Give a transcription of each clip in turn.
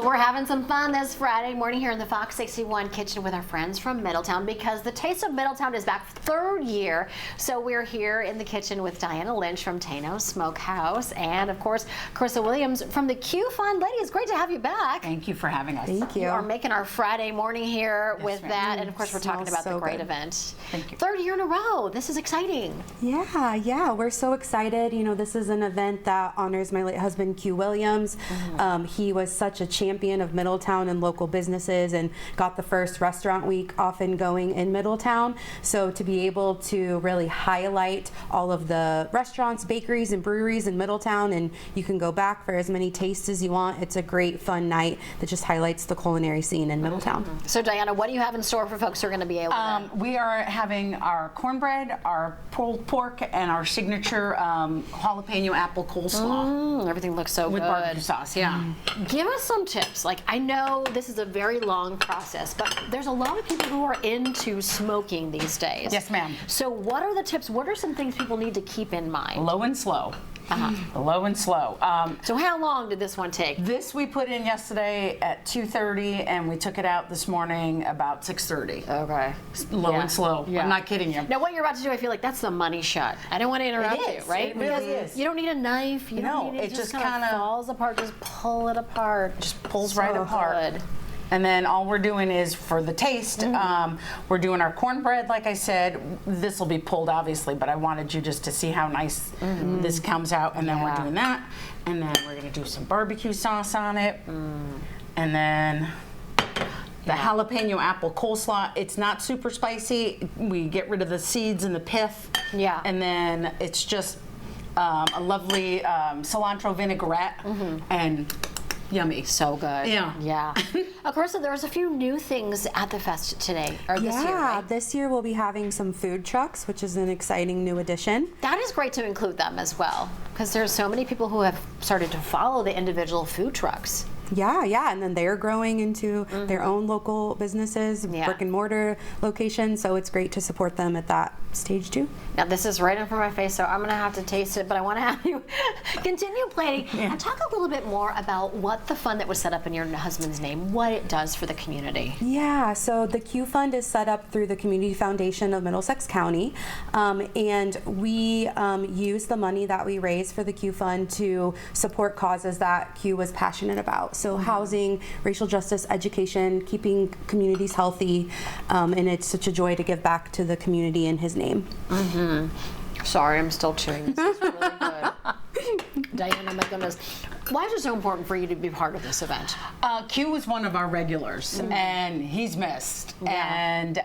We're having some fun this Friday morning here in the Fox 61 kitchen with our friends from Middletown because the Taste of Middletown is back third year. So we're here in the kitchen with Diana Lynch from Taino Smokehouse and, of course, Carrissa Williams from the Q Fund. Ladies, great to have you back. Thank you for having us. Thank you. We are making our Friday morning here with that, and of course we're talking about the great good. event. Thank you. Third year in a row. This is exciting. Yeah, we're so excited. You know, this is an event that honors my late husband, Q Williams. He was such a champion of Middletown and local businesses and got the first restaurant week off and going in Middletown. So to be able to really highlight all of the restaurants, bakeries, and breweries in Middletown, and you can go back for as many tastes as you want. It's a great fun night that just highlights the culinary scene in Middletown. So Diana, what do you have in store for folks who are going to be able to? We are having our cornbread, our pulled pork, and our signature jalapeno apple coleslaw. Everything looks so With good. barbecue sauce, yeah. Give us some tips. Like, I know this is a very long process, but there's a lot of people who are into smoking these days. Yes, ma'am. So what are the tips? What are some things people need to keep in mind? Low and slow. Low and slow. So how long did this one take? This we put in yesterday at 2:30, and we took it out this morning about 6:30. Okay. Low and slow. Yeah. I'm not kidding you. Now, what you're about to do, I feel like that's the money shot. I don't want to interrupt It you, is. right? It really is. You don't need a knife. You No, don't need it just kinda kinda falls apart. Just pull it apart. Just pulls So right apart. good. And then all we're doing is for the taste, we're doing our cornbread, like I said. This will be pulled, obviously, but I wanted you just to see how nice this comes out. And then we're doing that. And then we're going to do some barbecue sauce on it. And then the jalapeno apple coleslaw. It's not super spicy. We get rid of the seeds and the pith. Yeah. And then it's just a lovely cilantro vinaigrette. And yummy. So good. Yeah. Yeah. Of course, there's a few new things at the fest today, or this year, right? This year we'll be having some food trucks, which is an exciting new addition. That is great to include them as well, because there's so many people who have started to follow the individual food trucks. Yeah, and then they're growing into their own local businesses, brick and mortar locations, so it's great to support them at that stage too. Now this is right in front of my face, so I'm gonna have to taste it, but I wanna have you continue planning and talk a little bit more about what the fund that was set up in your husband's name, what it does for the community. Yeah, so the Q Fund is set up through the Community Foundation of Middlesex County, and we use the money that we raise for the Q Fund to support causes that Q was passionate about. So housing, racial justice, education, keeping communities healthy, and it's such a joy to give back to the community in his name. Sorry, I'm still chewing. This is really good. Diana, my goodness. Why is it so important for you to be part of this event? Q was one of our regulars, and he's missed. And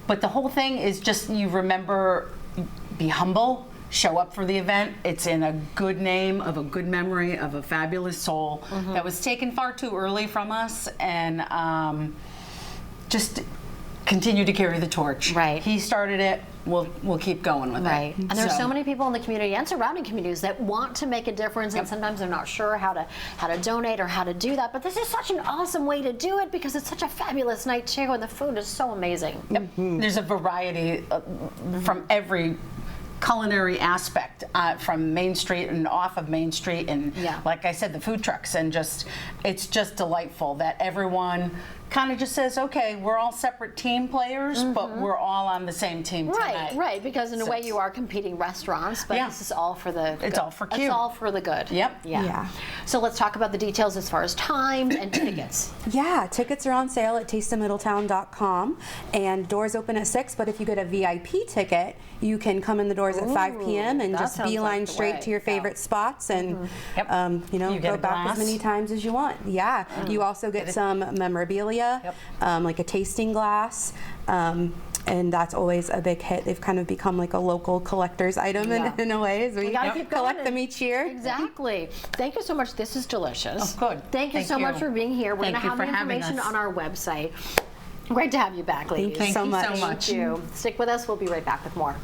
but the whole thing is just, you remember, be humble, show up for the event. It's in a good name of a good memory of a fabulous soul that was taken far too early from us, and just continue to carry the torch. Right. He started it. We'll keep going with it. And there's so many people in the community and surrounding communities that want to make a difference, and sometimes they're not sure how to donate or how to do that. But this is such an awesome way to do it because it's such a fabulous night too, and the food is so amazing. There's a variety from every culinary aspect, from Main Street and off of Main Street, and like I said, the food trucks, and just it's just delightful that everyone kind of just says, okay, we're all separate team players, but we're all on the same team tonight. Right, because in a way you are competing restaurants, but this is all for the It's all for Q. It's all for the good. Yep. Yeah. So let's talk about the details as far as times and tickets. Yeah, tickets are on sale at tasteofmiddletown.com, and doors open at 6, but if you get a VIP ticket, you can come in the doors at 5 p.m. and that just sounds beeline like the straight way. to your favorite spots, and You go get a back as glass. many times as you want. Yeah, you also get some memorabilia, like a tasting glass. And that's always a big hit. They've kind of become like a local collector's item in a way. As we gotta keep collect going. them each year. Exactly. Thank you so much. This is delicious. Oh, good. Thank you so much for being here. We're going to have the information on our website. Great to have you back, ladies. Thank you so much. Thank you. Stick with us. We'll be right back with more.